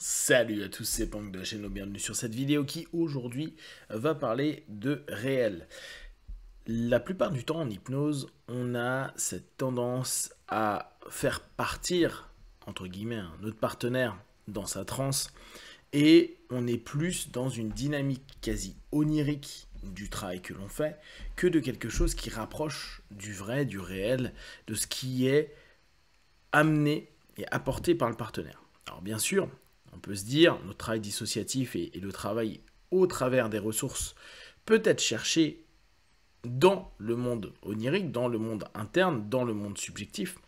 Salut à tous, c'est Punk de la chaîne, bienvenue sur cette vidéo qui aujourd'hui va parler de réel. La plupart du temps en hypnose, on a cette tendance à faire partir, entre guillemets, notre partenaire dans sa transe et on est plus dans une dynamique quasi onirique du travail que l'on fait que de quelque chose qui rapproche du vrai, du réel, de ce qui est amené et apporté par le partenaire. Alors bien sûr, on peut se dire, notre travail dissociatif et le travail au travers des ressources peut être cherché dans le monde onirique, dans le monde interne, dans le monde subjectif.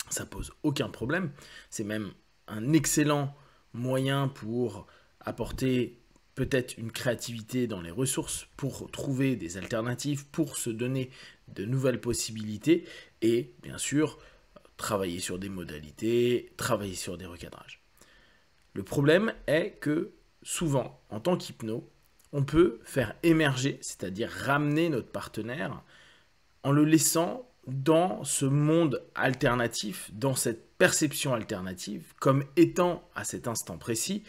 Ça pose aucun problème. C'est même un excellent moyen pour apporter peut-être une créativité dans les ressources, pour trouver des alternatives, pour se donner de nouvelles possibilités et bien sûr travailler sur des modalités, travailler sur des recadrages. Le problème est que souvent, en tant qu'hypno, on peut faire émerger, c'est-à-dire ramener notre partenaire en le laissant dans ce monde alternatif, dans cette perception alternative, comme étant à cet instant précis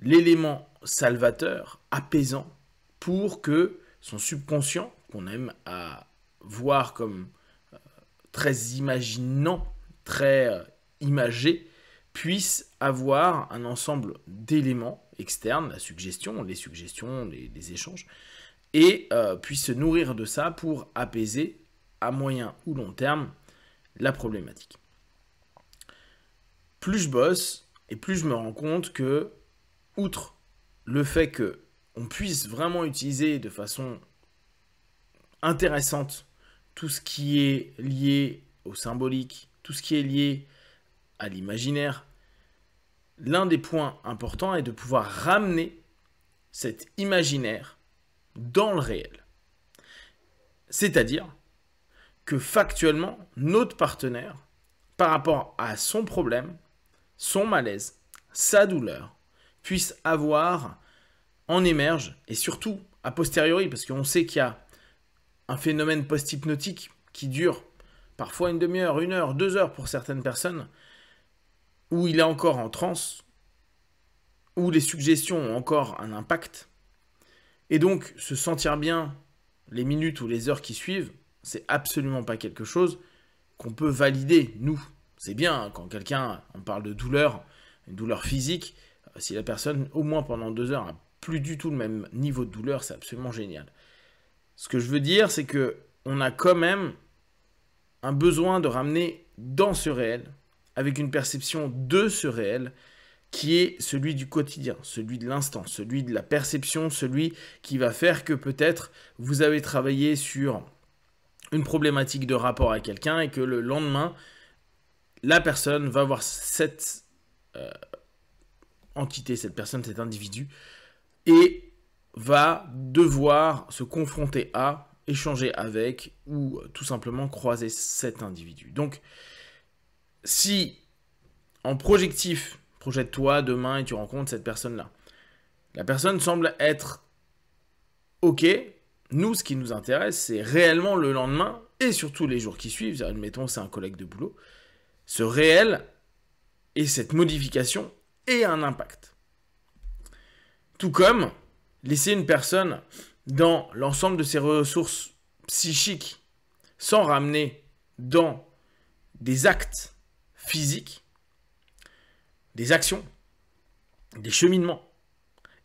l'élément salvateur, apaisant, pour que son subconscient, qu'on aime à voir comme très imaginant, très imagé, puisse avoir un ensemble d'éléments externes, la suggestion, les échanges, et puisse se nourrir de ça pour apaiser à moyen ou long terme la problématique. Plus je bosse et plus je me rends compte que, outre le fait qu'on puisse vraiment utiliser de façon intéressante tout ce qui est lié au symbolique, tout ce qui est lié à l'imaginaire, l'un des points importants est de pouvoir ramener cet imaginaire dans le réel. C'est-à-dire que factuellement, notre partenaire, par rapport à son problème, son malaise, sa douleur, puisse avoir, en émerge, et surtout a posteriori, parce qu'on sait qu'il y a un phénomène post-hypnotique qui dure parfois une demi-heure, 1 heure, 2 heures pour certaines personnes, où il est encore en transe, où les suggestions ont encore un impact, et donc se sentir bien les minutes ou les heures qui suivent, c'est absolument pas quelque chose qu'on peut valider, nous. C'est bien quand quelqu'un, on parle de douleur, une douleur physique, si la personne, au moins pendant 2 heures, a plus du tout le même niveau de douleur, c'est absolument génial. Ce que je veux dire, c'est que on a quand même un besoin de ramener dans ce réel, avec une perception de ce réel, qui est celui du quotidien, celui de l'instant, celui de la perception, celui qui va faire que peut-être vous avez travaillé sur une problématique de rapport à quelqu'un et que le lendemain, la personne va voir cette entité, cette personne, cet individu, et va devoir se confronter à, échanger avec, ou tout simplement croiser cet individu. Donc, si en projectif, projette-toi demain et tu rencontres cette personne-là, la personne semble être OK. Nous, ce qui nous intéresse, c'est réellement le lendemain et surtout les jours qui suivent. Admettons, c'est un collègue de boulot. Ce réel et cette modification ait un impact. Tout comme laisser une personne dans l'ensemble de ses ressources psychiques sans ramener dans des actes physiques, des actions, des cheminements,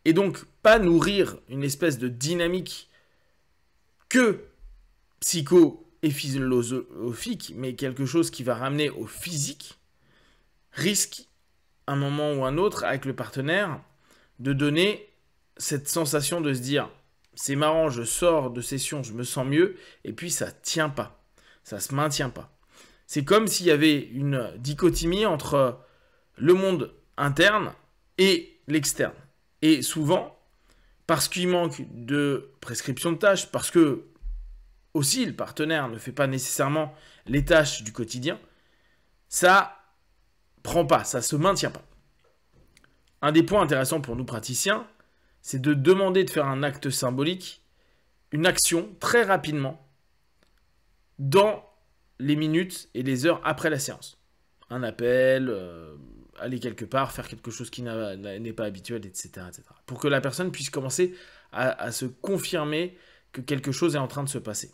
et donc pas nourrir une espèce de dynamique que psycho et philosophique, mais quelque chose qui va ramener au physique, risque, un moment ou un autre, avec le partenaire, de donner cette sensation de se dire « c'est marrant, je sors de session, je me sens mieux », et puis ça tient pas, ça se maintient pas. C'est comme s'il y avait une dichotomie entre le monde interne et l'externe. Et souvent, parce qu'il manque de prescription de tâches, parce que aussi le partenaire ne fait pas nécessairement les tâches du quotidien, ça prend pas, ça se maintient pas. Un des points intéressants pour nous praticiens, c'est de demander de faire un acte symbolique, une action très rapidement, dans les minutes et les heures après la séance. Un appel, aller quelque part, faire quelque chose qui n'est pas habituel, etc., etc. Pour que la personne puisse commencer à se confirmer que quelque chose est en train de se passer.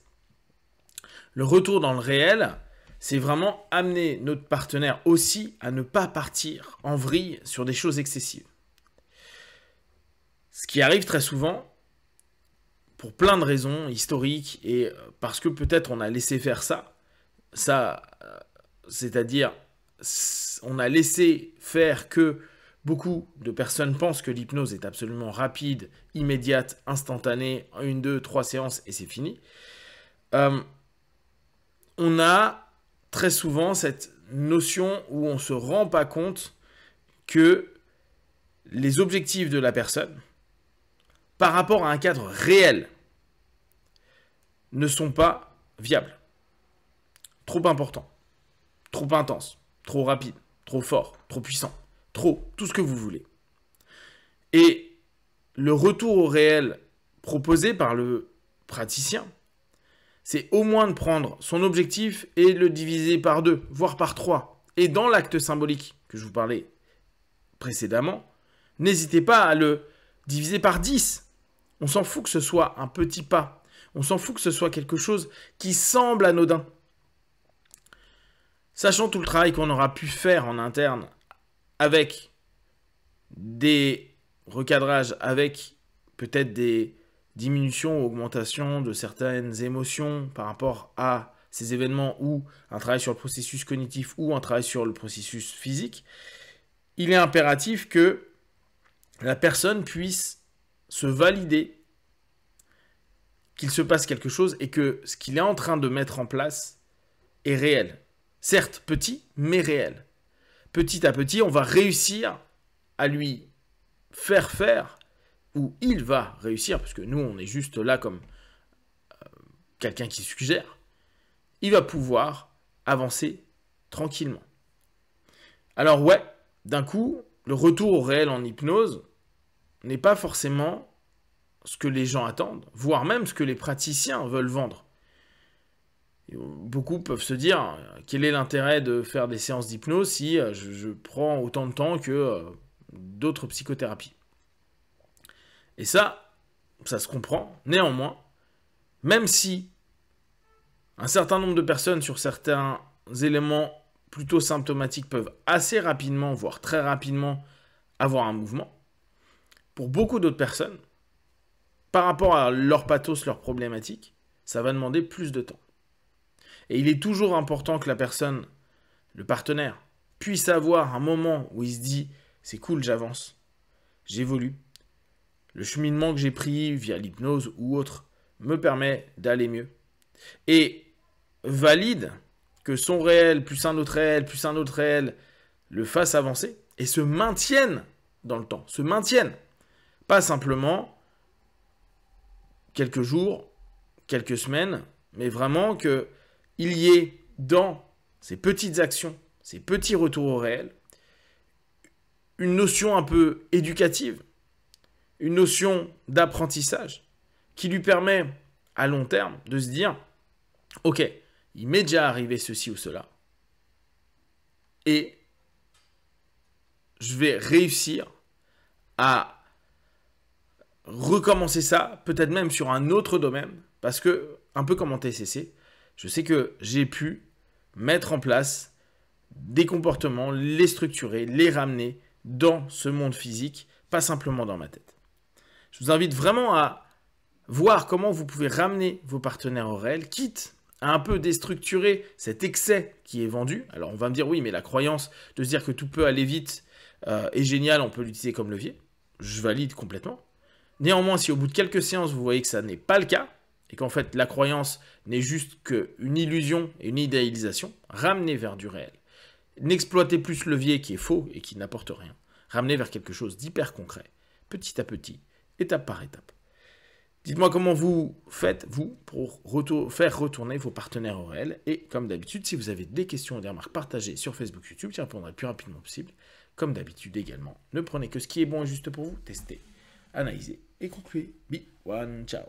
Le retour dans le réel, c'est vraiment amener notre partenaire aussi à ne pas partir en vrille sur des choses excessives. Ce qui arrive très souvent, pour plein de raisons historiques, et parce que peut-être on a laissé faire ça, c'est-à-dire on a laissé faire que beaucoup de personnes pensent que l'hypnose est absolument rapide, immédiate, instantanée, 1, 2, 3 séances et c'est fini. On a très souvent cette notion où on ne se rend pas compte que les objectifs de la personne, par rapport à un cadre réel, ne sont pas viables. Trop important, trop intense, trop rapide, trop fort, trop puissant, trop, tout ce que vous voulez. Et le retour au réel proposé par le praticien, c'est au moins de prendre son objectif et le diviser par 2, voire par 3. Et dans l'acte symbolique que je vous parlais précédemment, n'hésitez pas à le diviser par 10. On s'en fout que ce soit un petit pas. On s'en fout que ce soit quelque chose qui semble anodin. Sachant tout le travail qu'on aura pu faire en interne avec des recadrages, avec peut-être des diminutions ou augmentations de certaines émotions par rapport à ces événements ou un travail sur le processus cognitif ou un travail sur le processus physique, il est impératif que la personne puisse se valider qu'il se passe quelque chose et que ce qu'il est en train de mettre en place est réel. Certes petit, mais réel. Petit à petit, on va réussir à lui faire faire, ou il va réussir, parce que nous, on est juste là comme quelqu'un qui suggère, il va pouvoir avancer tranquillement. Alors ouais, d'un coup, le retour au réel en hypnose n'est pas forcément ce que les gens attendent, voire même ce que les praticiens veulent vendre. Et beaucoup peuvent se dire, quel est l'intérêt de faire des séances d'hypnose si je prends autant de temps que d'autres psychothérapies. Et ça se comprend. Néanmoins, même si un certain nombre de personnes sur certains éléments plutôt symptomatiques peuvent assez rapidement, voire très rapidement, avoir un mouvement, pour beaucoup d'autres personnes, par rapport à leur pathos, leur problématique, ça va demander plus de temps. Et il est toujours important que la personne, le partenaire, puisse avoir un moment où il se dit « c'est cool, j'avance, j'évolue ». Le cheminement que j'ai pris via l'hypnose ou autre me permet d'aller mieux. Et valide que son réel, plus un autre réel, plus un autre réel, le fasse avancer et se maintienne dans le temps. Se maintienne. Pas simplement quelques jours, quelques semaines, mais vraiment qu'il y ait dans ces petites actions, ces petits retours au réel, une notion un peu éducative, une notion d'apprentissage qui lui permet à long terme de se dire « Ok, il m'est déjà arrivé ceci ou cela et je vais réussir à recommencer ça, peut-être même sur un autre domaine, parce que, un peu comme en TCC, je sais que j'ai pu mettre en place des comportements, les structurer, les ramener dans ce monde physique, pas simplement dans ma tête. Je vous invite vraiment à voir comment vous pouvez ramener vos partenaires au réel, quitte à un peu déstructurer cet excès qui est vendu. Alors on va me dire, oui, mais la croyance de se dire que tout peut aller vite est géniale, on peut l'utiliser comme levier. Je valide complètement. Néanmoins, si au bout de quelques séances, vous voyez que ça n'est pas le cas, et qu'en fait la croyance n'est juste qu'une illusion et une idéalisation, ramenez vers du réel. N'exploitez plus ce levier qui est faux et qui n'apporte rien. Ramenez vers quelque chose d'hyper concret, petit à petit, étape par étape. Dites-moi comment vous faites, vous, pour faire retourner vos partenaires au réel. Et comme d'habitude, si vous avez des questions ou des remarques partagées sur Facebook, YouTube, j'y répondrai le plus rapidement possible. Comme d'habitude également, ne prenez que ce qui est bon et juste pour vous. Testez, analysez et concluez. Be one, ciao.